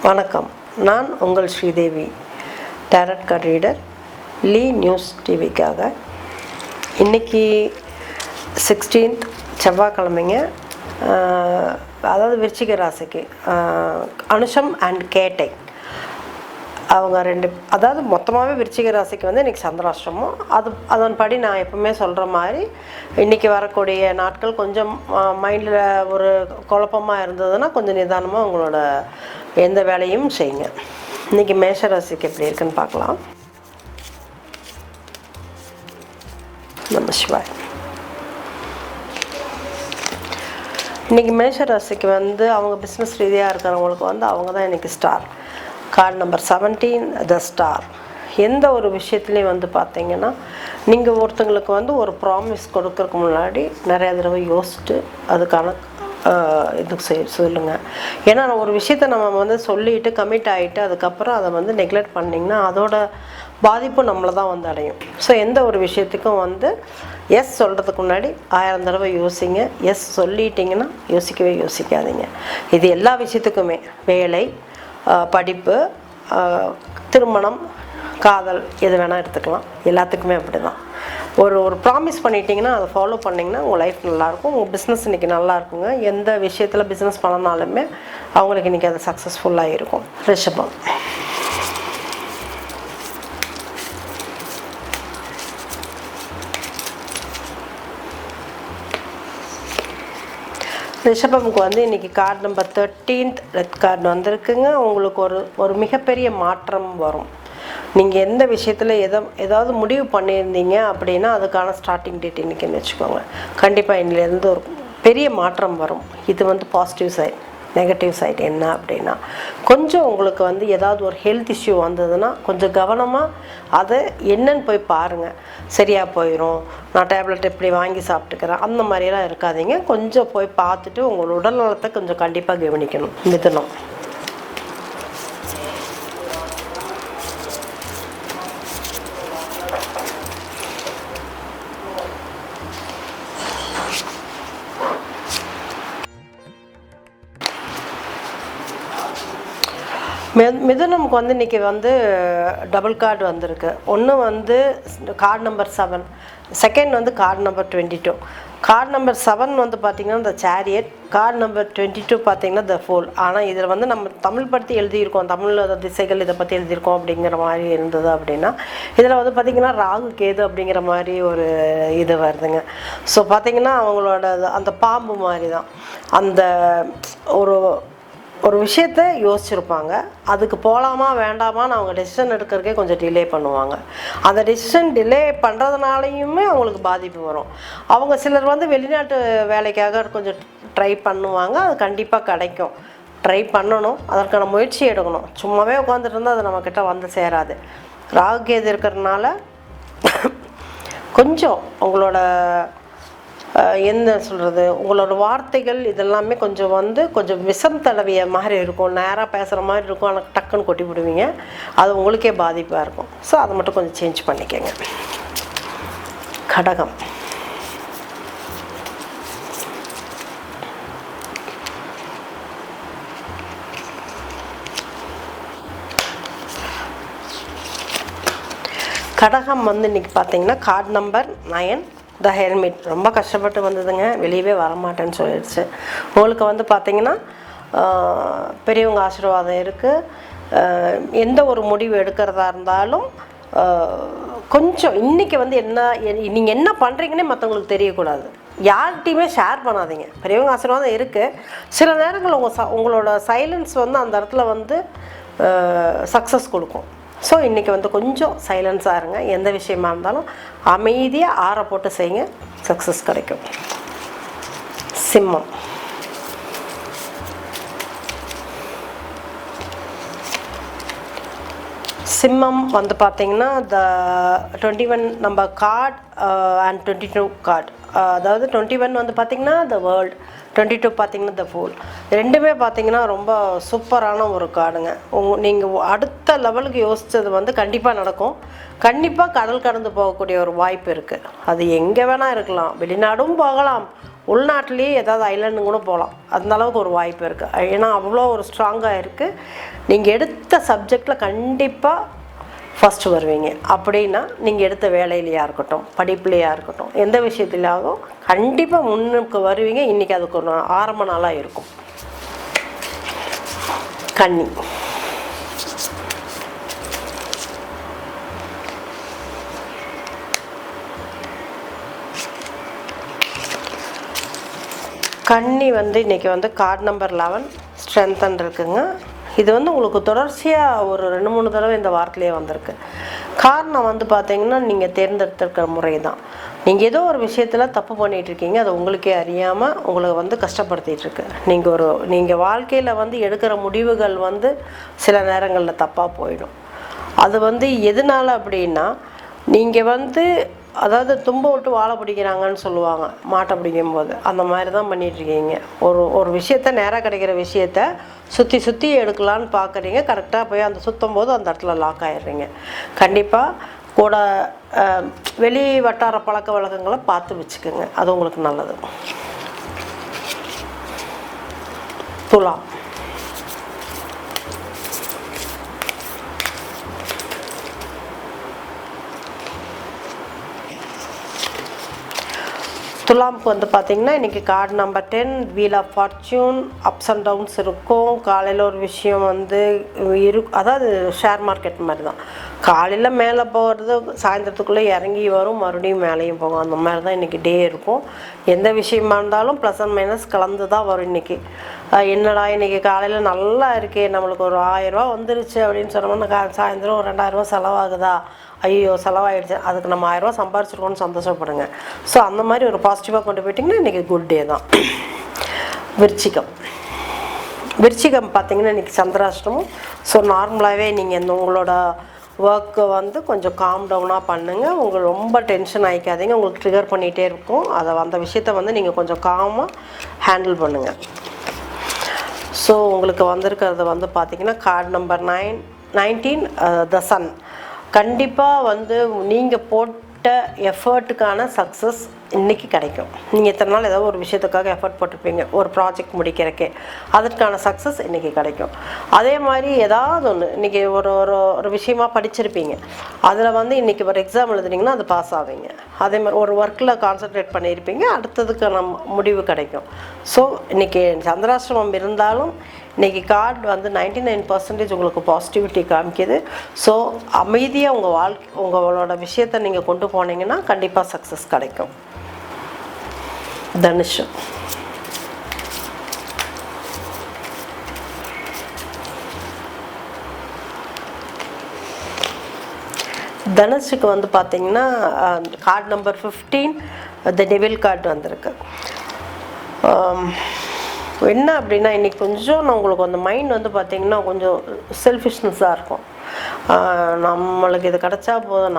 வணக்கம், நான் உங்கள் ஸ்ரீதேவி, டேரட் கார்ட் ரீடர், லீ நியூஸ் டிவிக்காக. இன்றைக்கி 16th செவ்வாய்க்கிழமைங்க. அதாவது விருச்சிக ராசிக்கு அனுஷம் அண்ட் கேட்டை அவங்க ரெண்டு, அதாவது மொத்தமாகவே விருச்சிக ராசிக்கு வந்து இன்றைக்கி சந்திராஷ்டமம். அதன்படி நான் எப்பவுமே சொல்கிற மாதிரி இன்றைக்கி வரக்கூடிய நாட்கள் கொஞ்சம் மைண்டில் ஒரு குழப்பமாக இருந்ததுன்னா கொஞ்சம் நிதானமாக உங்களோட எந்த வேலையும் செய்யுங்க. இன்றைக்கி மேஷ ராசிக்கு எப்படி இருக்குன்னு பார்க்கலாம். நமசிவாய். இன்றைக்கி மேஷ ராசிக்கு வந்து அவங்க பிஸ்னஸ் ரீதியாக இருக்கிறவங்களுக்கு வந்து அவங்க தான் இன்றைக்கி ஸ்டார். கார்டு நம்பர் 17 த ஸ்டார். எந்த ஒரு விஷயத்துலையும் வந்து பார்த்தீங்கன்னா நீங்கள் ஒருத்தங்களுக்கு வந்து ஒரு ப்ராமிஸ் கொடுக்கறதுக்கு முன்னாடி நிறையா தடவை யோசிச்சுட்டு அதுக்கான இதுக்கு சொல்லுங்கள். ஏன்னா ஒரு விஷயத்த நம்ம வந்து சொல்லிவிட்டு கமிட் ஆகிட்டு அதுக்கப்புறம் அதை வந்து நெக்லெக்ட் பண்ணிங்கன்னா அதோட பாதிப்பு நம்மளை தான் வந்து அடையும். ஸோ எந்த ஒரு விஷயத்துக்கும் வந்து எஸ் சொல்கிறதுக்கு முன்னாடி 1000 தடவை யோசிங்க. எஸ் சொல்லிட்டிங்கன்னா யோசிக்கவே யோசிக்காதீங்க. இது எல்லா விஷயத்துக்குமே, வேலை, படிப்பு, திருமணம், காதல், எது வேணால் எடுத்துக்கலாம். எல்லாத்துக்குமே அப்படி தான். ஒரு ப்ராமிஸ் பண்ணிட்டீங்கன்னா அதை ஃபாலோ பண்ணிங்கன்னா உங்கள் லைஃப் நல்லாயிருக்கும். உங்கள் பிஸ்னஸ் இன்றைக்கி நல்லா இருக்குங்க. எந்த விஷயத்தில் பிஸ்னஸ் பண்ணனாலுமே அவங்களுக்கு இன்றைக்கி அது சக்ஸஸ்ஃபுல்லாக இருக்கும். ரிஷபம். ரிஷபமுக்கு வந்து இன்றைக்கி card number 13th red card வந்திருக்குங்க. உங்களுக்கு ஒரு மிகப்பெரிய மாற்றம் வரும். நீங்கள் எந்த விஷயத்தில் ஏதாவது முடிவு பண்ணியிருந்தீங்க அப்படின்னா அதுக்கான ஸ்டார்டிங் டேட் இன்றைக்கின்னு வச்சுக்கோங்க. கண்டிப்பாக இன்னிலேருந்து ஒரு பெரிய மாற்றம் வரும். இது வந்து பாசிட்டிவ் சைட். நெகட்டிவ் சைட் என்ன அப்படின்னா கொஞ்சம் உங்களுக்கு வந்து ஏதாவது ஒரு ஹெல்த் இஷ்யூ வந்ததுன்னா கொஞ்சம் கவனமாக அதை என்னன்னு போய் பாருங்கள். சரியாக போயிடும், நான் டேப்லெட் எப்படி வாங்கி சாப்பிட்டுக்கிறேன், அந்த மாதிரியெல்லாம் இருக்காதீங்க. கொஞ்சம் போய் பார்த்துட்டு உங்களோட உடல் நலத்தை கொஞ்சம் கண்டிப்பாக கவனிக்கணும். மிதுனம். மிதுனமுக்கு வந்து இன்றைக்கி வந்து டபுள் கார்டு வந்திருக்கு. ஒன்று வந்து கார்டு நம்பர் 7, செகண்ட் வந்து கார்டு நம்பர் 22. கார்டு நம்பர் 7 வந்து பார்த்திங்கன்னா த சேரியட், கார்டு நம்பர் 22 பார்த்திங்கன்னா த ஃபூல். ஆனால் இதில் வந்து நம்ம தமிழ் பற்றி எழுதியிருக்கோம், தமிழ் திசைகள் இதை பற்றி எழுதியிருக்கோம் அப்படிங்கிற மாதிரி இருந்தது அப்படின்னா இதில் வந்து பார்த்திங்கன்னா ராகு கேது அப்படிங்கிற மாதிரி ஒரு இது வருதுங்க. ஸோ பார்த்திங்கன்னா அவங்களோட அந்த பாம்பு மாதிரி தான் அந்த ஒரு விஷயத்தை யோசிச்சுருப்பாங்க. அதுக்கு போகலாமா வேண்டாமான்னு அவங்க டெசிஷன் எடுக்கிறதுக்கே கொஞ்சம் டிலே பண்ணுவாங்க. அந்த டெசிஷன் டிலே பண்ணுறதுனாலையுமே அவங்களுக்கு பாதிப்பு வரும். அவங்க சிலர் வந்து வெளிநாட்டு வேலைக்காக கொஞ்சம் ட்ரை பண்ணுவாங்க. அது கண்டிப்பாக கிடைக்கும். ட்ரை பண்ணணும், அதற்கான முயற்சி எடுக்கணும். சும்மாவே உட்காந்துட்டு இருந்தால் அது நம்மக்கிட்ட வந்து சேராது. ராகு கேது இருக்கிறதுனால கொஞ்சம் உங்களோட என்ன சொல்கிறது, உங்களோட வார்த்தைகள் இதெல்லாமே கொஞ்சம் விஷம் தடவிய மாதிரி இருக்கும். நேராக பேசுகிற மாதிரி இருக்கும், ஆனால் டக்குன்னு கொட்டி விடுவீங்க. அது உங்களுக்கே பாதிப்பாக இருக்கும். ஸோ அதை மட்டும் கொஞ்சம் சேஞ்ச் பண்ணிக்கங்க. கடகம். கடகம் வந்து இன்றைக்கி பார்த்தீங்கன்னா கார்டு நம்பர் 9 த ஹெல்மெட். ரொம்ப கஷ்டப்பட்டு வந்ததுங்க, வெளியவே வரமாட்டேன்னு சொல்லிடுச்சு. உங்களுக்கு வந்து பார்த்திங்கன்னா பெரியவங்க ஆசீர்வாதம் இருக்குது. எந்த ஒரு முடிவு எடுக்கிறதா இருந்தாலும் கொஞ்சம் இன்றைக்கி வந்து நீங்கள் என்ன பண்ணுறீங்கன்னே மற்றவங்களுக்கு தெரியக்கூடாது. யார்கிட்டையுமே ஷேர் பண்ணாதீங்க. பெரியவங்க ஆசீர்வாதம் இருக்குது. சில நேரங்கள் உங்களோட சைலன்ஸ் வந்து அந்த இடத்துல வந்து சக்ஸஸ் கொடுக்கும். ஸோ இன்றைக்கி வந்து கொஞ்சம் சைலன்ஸாக இருங்க. எந்த விஷயமா இருந்தாலும் அமைதியாக ஆற போட்டு செய்யுங்க, சக்ஸஸ் கிடைக்கும். சிம்மம். சிம்மம் வந்து பார்த்திங்கன்னா த 21 நம்பர் கார்டு அண்ட் 22 கார்டு. அதாவது 21 வந்து பார்த்திங்கன்னா த வேர்ல்டு, 22 பார்த்திங்கன்னா த ஃபூல். ரெண்டுமே பார்த்திங்கன்னா ரொம்ப சூப்பரான ஒரு கார்டுங்க. நீங்கள் அடுத்த லெவலுக்கு யோசித்தது வந்து கண்டிப்பாக நடக்கும். கண்டிப்பாக கடல் கடந்து போகக்கூடிய ஒரு வாய்ப்பு இருக்குது. அது எங்கே வேணால் இருக்கலாம். வெளிநாடும் போகலாம், உள்நாட்டிலேயே ஏதாவது ஐலண்டு கூட போகலாம், அந்த அளவுக்கு ஒரு வாய்ப்பு இருக்குது. ஏன்னா அவ்வளோ ஒரு ஸ்ட்ராங்காக இருக்குது. நீங்கள் எடுத்த சப்ஜெக்டில் கண்டிப்பாக ஃபஸ்ட்டு வருவீங்க. அப்படின்னா நீங்கள் எடுத்த வேலையிலையாக இருக்கட்டும், படிப்புலையாக இருக்கட்டும், எந்த விஷயத்துலையாவது கண்டிப்பாக முன்னுக்கு வருவீங்க. இன்றைக்கி அதுக்கு ஒரு ஆரம்ப நாளாக இருக்கும். கன்னி. கன்னி வந்து இன்றைக்கி வந்து கார்டு நம்பர் 11 ஸ்ட்ரென்தன் இருக்குங்க. இது வந்து உங்களுக்கு தொடர்ச்சியாக ஒரு 2-3 தடவை இந்த வாரத்திலே வந்திருக்கு. காரணம் வந்து பார்த்திங்கன்னா நீங்கள் தேர்ந்தெடுத்திருக்கிற முறை தான். நீங்கள் ஏதோ ஒரு விஷயத்தில் தப்பு பண்ணிகிட்ருக்கீங்க, அது உங்களுக்கே அறியாமல் உங்களை வந்து கஷ்டப்படுத்திகிட்ருக்கு. நீங்கள் வாழ்க்கையில் வந்து எடுக்கிற முடிவுகள் வந்து சில நேரங்களில் தப்பாக போயிடும். அது வந்து எதனால் அப்படின்னா, நீங்கள் வந்து அதாவது தும்ப விட்டு வாழை பிடிக்கிறாங்கன்னு சொல்லுவாங்க, மாட்டை பிடிக்கும் போது. அந்த மாதிரி தான் பண்ணிகிட்ருக்கீங்க. ஒரு விஷயத்த நேராக கிடைக்கிற விஷயத்த சுற்றி எடுக்கலான்னு பார்க்குறீங்க. கரெக்டாக போய் அந்த சுற்றும் போது அந்த இடத்துல லாக் ஆகிடுறீங்க. கண்டிப்பாக கூட வெளி வட்டார பழக்க வழக்கங்களை பார்த்து வச்சுக்கோங்க, அது உங்களுக்கு நல்லது. துலாம். துலாமுக்கு வந்து பார்த்திங்கன்னா இன்றைக்கி card number 10 wheel of fortune. Ups and downs இருக்கும். காலையில் ஒரு விஷயம் வந்து அதாவது ஷேர் மார்க்கெட் மாதிரி தான். காலையில் மேலே போகிறது, சாயந்தரத்துக்குள்ளே இறங்கி வரும், மறுபடியும் மேலேயும் போகும். அந்த மாதிரி தான் இன்றைக்கி டே இருக்கும். எந்த விஷயமா இருந்தாலும் ப்ளஸ் அண்ட் மைனஸ் கலந்து தான் வரும். இன்றைக்கி என்னடா இன்றைக்கி காலையில் நல்லா இருக்கே, நம்மளுக்கு ஒரு 1000 ரூபா வந்துருச்சு அப்படின்னு சொன்னோம்னா சாயந்தரம் ஒரு 2000 ரூபா செலவாகுதா, ஐயோ செலவாகிடுச்சு, அதுக்கு நம்ம 1000 ரூபா சம்பாரிச்சிருக்கோன்னு சந்தோஷப்படுங்க. ஸோ அந்த மாதிரி ஒரு பாசிட்டிவாக கொண்டு போயிட்டிங்கன்னா இன்றைக்கி குட் டே தான். விருச்சிகம் பார்த்திங்கன்னா இன்றைக்கி சந்திராஷ்டமம். ஸோ நார்மலாகவே நீங்கள் உங்களோட ஒர்க்கை வந்து கொஞ்சம் காம் டவுனாக பண்ணுங்கள். உங்களுக்கு ரொம்ப டென்ஷன் ஆகிக்காதீங்க. உங்களுக்கு ட்ரிகர் பண்ணிகிட்டே இருக்கும். அந்த விஷயத்தை வந்து நீங்கள் கொஞ்சம் காமாக ஹேண்டில் பண்ணுங்கள். ஸோ உங்களுக்கு வந்திருக்கிறது வந்து பார்த்திங்கன்னா கார்டு நம்பர் 19 த சன். கண்டிப்பாக வந்து நீங்கள் போட்ட எஃபர்ட்டுக்கான சக்ஸஸ் இன்றைக்கி கிடைக்கும். நீங்கள் இத்தனை நாள் ஏதோ ஒரு விஷயத்துக்காக எஃபர்ட் போட்டிருப்பீங்க, ஒரு ப்ராஜெக்ட் முடிக்கிறக்கே, அதற்கான சக்ஸஸ் இன்றைக்கி கிடைக்கும். அதே மாதிரி ஏதாவது ஒன்று இன்றைக்கி ஒரு விஷயமாக படிச்சிருப்பீங்க, அதில் வந்து இன்றைக்கி ஒரு எக்ஸாம் எழுதுனீங்கன்னா அது பாஸ் ஆவீங்க. அதே மாதிரி ஒரு ஒர்க்கில் கான்சன்ட்ரேட் பண்ணியிருப்பீங்க, அடுத்ததுக்கான முடிவு கிடைக்கும். ஸோ இன்றைக்கி சந்திராஷ்டிரமம் இருந்தாலும் இன்றைக்கி கார்டு வந்து 99% உங்களுக்கு பாசிட்டிவிட்டி காமிக்குது. ஸோ அமைதியாக உங்களோட விஷயத்தை நீங்கள் கொண்டு போனீங்கன்னா கண்டிப்பாக சக்ஸஸ் கிடைக்கும். தனுஷு. தனுஷுக்கு வந்து பார்த்திங்கன்னா கார்டு நம்பர் 15 த டெவில் கார்டு வந்திருக்கு. என்ன அப்படின்னா இன்றைக்கி கொஞ்சம் உங்களுக்கு அந்த மைண்ட் வந்து பார்த்திங்கன்னா கொஞ்சம் செல்ஃபிஷ்னஸாக இருக்கும். நம்மளுக்கு இது கிடச்சா போதும்,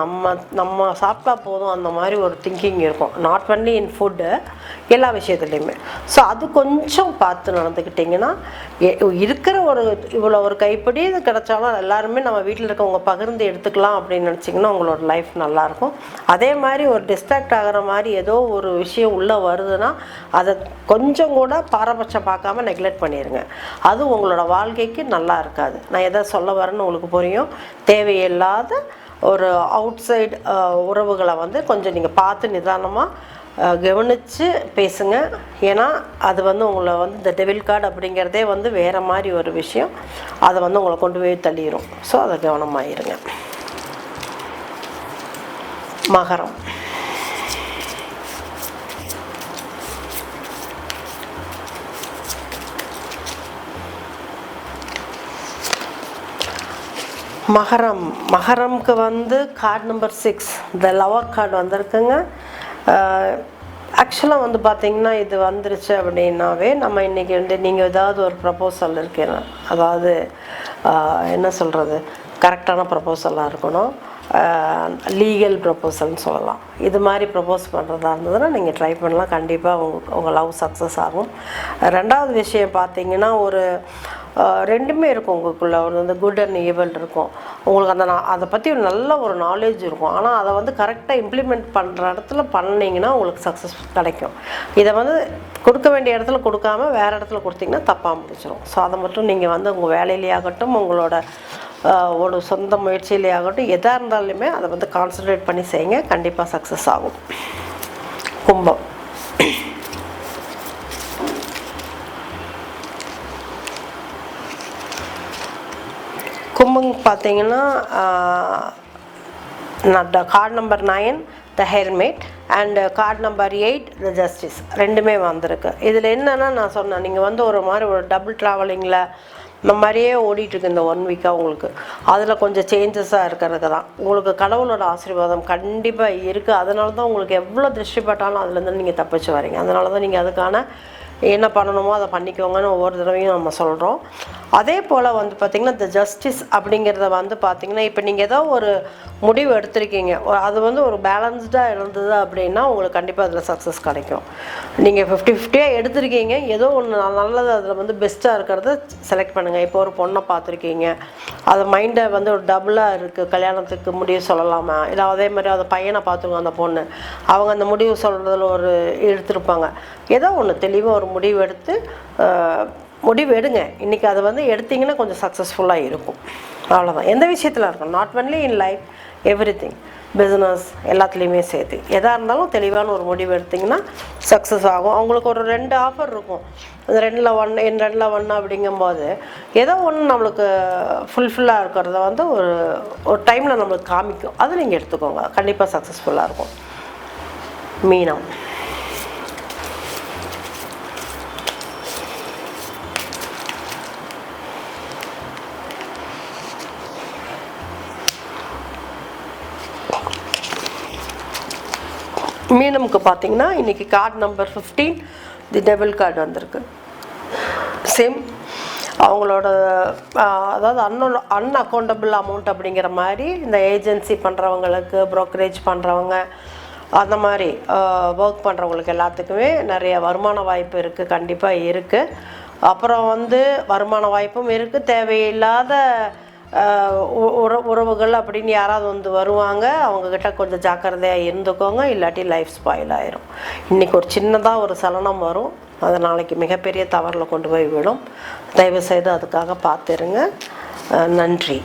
நம்ம சாப்பிட்டா போதும், அந்த மாதிரி ஒரு திங்கிங் இருக்கும். நாட் ஒன்லி இன் ஃபுட்டு, எல்லா விஷயத்துலையுமே. ஸோ அது கொஞ்சம் பார்த்து நடந்துக்கிட்டிங்கன்னா இருக்கிற இவ்வளோ ஒரு கைப்படி இது கிடச்சாலும் எல்லாருமே நம்ம வீட்டில் இருக்கவங்க பகிர்ந்து எடுத்துக்கலாம் அப்படின்னு நினச்சிங்கன்னா உங்களோட லைஃப் நல்லாயிருக்கும். அதே மாதிரி ஒரு டிஸ்ட்ராக்ட் ஆகிற மாதிரி ஏதோ ஒரு விஷயம் உள்ளே வருதுன்னா அதை கொஞ்சம் கூட பாரபட்சம் பார்க்காம நெக்லெக்ட் பண்ணிடுங்க. அது உங்களோட வாழ்க்கைக்கு நல்லா இருக்காது. நான் எதை சொல்ல வரேன்னு உங்களுக்கு புரியும். தேவையில்லாத ஒரு அவுட் சைடு உறவுகளை வந்து கொஞ்சம் நீங்கள் பார்த்து நிதானமாக கவனித்து பேசுங்க. ஏன்னா அது வந்து உங்களை வந்து இந்த டெவில் கார்டு அப்படிங்கிறதே வந்து வேறு மாதிரி ஒரு விஷயம். அதை வந்து உங்களை கொண்டு போய் தள்ளிடும். ஸோ அதை கவனமாயிருங்க. மகரம். மகரம்க்கு வந்து கார்டு நம்பர் 6 த லவர் கார்டு வந்திருக்குங்க. ஆக்சுவலாக வந்து பார்த்திங்கன்னா இது வந்துருச்சு அப்படின்னாவே நம்ம இன்றைக்கி வந்து நீங்கள் ஏதாவது ஒரு ப்ரப்போசல் இருக்கேன், அதாவது என்ன சொல்கிறது, கரெக்டான ப்ரப்போசலாக இருக்கணும், லீகல் ப்ரப்போசல்னு சொல்லலாம். இது மாதிரி ப்ரப்போஸ் பண்ணுறதா இருந்ததுன்னா நீங்கள் ட்ரை பண்ணலாம். கண்டிப்பாக உங்கள் லவ் சக்ஸஸ் ஆகும். ரெண்டாவது விஷயம் பார்த்திங்கன்னா ரெண்டுமே இருக்கும் உங்களுக்குள்ள. ஒரு அந்த குட் அண்ட் ஈவல் இருக்கும். உங்களுக்கு அந்த அதை பற்றி நல்ல ஒரு நாலேஜ் இருக்கும். ஆனால் அதை வந்து கரெக்டாக இம்ப்ளிமெண்ட் பண்ணுற இடத்துல பண்ணிங்கன்னா உங்களுக்கு சக்ஸஸ் கிடைக்கும். இதை வந்து கொடுக்க வேண்டிய இடத்துல கொடுக்காம வேறு இடத்துல கொடுத்தீங்கன்னா தப்பாக முடிச்சிடும். ஸோ அதை மட்டும் நீங்கள் வந்து உங்கள் வேலையிலே ஆகட்டும், உங்களோட ஒரு சொந்த முயற்சியிலே ஆகட்டும், எதாக இருந்தாலுமே அதை வந்து கான்சன்ட்ரேட் பண்ணி செய்யுங்க. கண்டிப்பாக சக்ஸஸ் ஆகும். கும்பம். கும்பம் பார்த்தீங்கன்னா card number 9 the hermit and card number 8 the justice ரெண்டுமே வந்திருக்கு. இதில் என்னென்னா நான் சொன்னேன், நீங்கள் வந்து ஒரு மாதிரி ஒரு டபுள் ட்ராவலிங்கில் இந்த மாதிரியே ஓடிட்டுருக்கு இந்த 1 வீக்காக. உங்களுக்கு அதில் கொஞ்சம் சேஞ்சஸாக இருக்கிறதுக்கு தான் உங்களுக்கு கடவுளோட ஆசீர்வாதம் கண்டிப்பாக இருக்குது. அதனால தான் உங்களுக்கு எவ்வளோ திருஷ்டிப்பட்டாலும் அதுலேருந்து நீங்கள் தப்பிச்சு வரீங்க. அதனால தான் நீங்கள் அதுக்கான என்ன பண்ணணுமோ அதை பண்ணிக்கோங்கன்னு ஒவ்வொரு தடவையும் நம்ம சொல்கிறோம். அதே போல் வந்து பார்த்திங்கன்னா இந்த ஜஸ்டிஸ் அப்படிங்கிறத வந்து பார்த்திங்கன்னா இப்போ நீங்கள் ஏதோ ஒரு முடிவு எடுத்திருக்கீங்க, அது வந்து ஒரு பேலன்ஸ்டாக இருந்தது அப்படின்னா உங்களுக்கு கண்டிப்பாக அதில் சக்ஸஸ் கிடைக்கும். நீங்கள் 50-50 எடுத்திருக்கீங்க, ஏதோ ஒன்று நல்லது அதில் வந்து பெஸ்ட்டாக இருக்கிறத செலக்ட் பண்ணுங்கள். இப்போ ஒரு பொண்ணை பார்த்துருக்கீங்க, அது மைண்டை வந்து ஒரு டபுளாக இருக்குது, கல்யாணத்துக்கு முடிவு சொல்லலாமா, இல்லை அதே மாதிரி அந்த பையனை பார்த்துருங்க, அந்த பொண்ணு அவங்க அந்த முடிவு சொல்கிறதுல ஒரு எடுத்திருப்பாங்க. ஏதோ ஒன்று தெளிவாக ஒரு முடிவு எடுத்து முடிவு எடுங்க. இன்றைக்கி அதை வந்து எடுத்திங்கன்னா கொஞ்சம் சக்ஸஸ்ஃபுல்லாக இருக்கும். அவ்வளோதான். எந்த விஷயத்தில் இருக்கும், not only in life, everything, business எல்லாத்துலேயுமே சேர்த்து எதாக இருந்தாலும் தெளிவான ஒரு முடிவு எடுத்திங்கன்னா சக்ஸஸ் ஆகும். அவங்களுக்கு ஒரு 2 ஆஃபர் இருக்கும். அந்த 2ல் 1 அப்படிங்கும்போது ஏதோ ஒன்று நம்மளுக்கு ஃபுல்ஃபில்லாக இருக்கிறத வந்து ஒரு டைமில் நம்மளுக்கு காமிக்கும். அது நீங்கள் எடுத்துக்கோங்க, கண்டிப்பாக சக்ஸஸ்ஃபுல்லாக இருக்கும். மீனம். மீனமுக்கு பார்த்தீங்கன்னா இன்றைக்கி கார்டு நம்பர் 15 தி டெபிள் கார்டு வந்திருக்கு. சேம் அவங்களோட அதாவது அன்அக்கௌண்டபிள் அமௌண்ட் அப்படிங்கிற மாதிரி இந்த ஏஜென்சி பண்ணுறவங்களுக்கு, ப்ரோக்கரேஜ் பண்ணுறவங்க, அந்த மாதிரி ஒர்க் பண்ணுறவங்களுக்கு எல்லாத்துக்குமே நிறைய வருமான வாய்ப்பு இருக்குது, கண்டிப்பாக இருக்குது. அப்புறம் வந்து வருமான வாய்ப்பும் இருக்குது. தேவையில்லாத உறவுகள் அப்படின்னு யாராவது வந்து வருவாங்க, அவங்கக்கிட்ட கொஞ்சம் ஜாக்கிரதையாக இருந்துக்கோங்க, இல்லாட்டி லைஃப் ஸ்பாயில் ஆயிரும். இன்றைக்கி ஒரு சின்னதாக ஒரு சலனம் வரும், அது நாளைக்கு மிகப்பெரிய தவறில் கொண்டு போய் விடும். தயவுசெய்து அதுக்காக பார்த்துருங்க. நன்றி.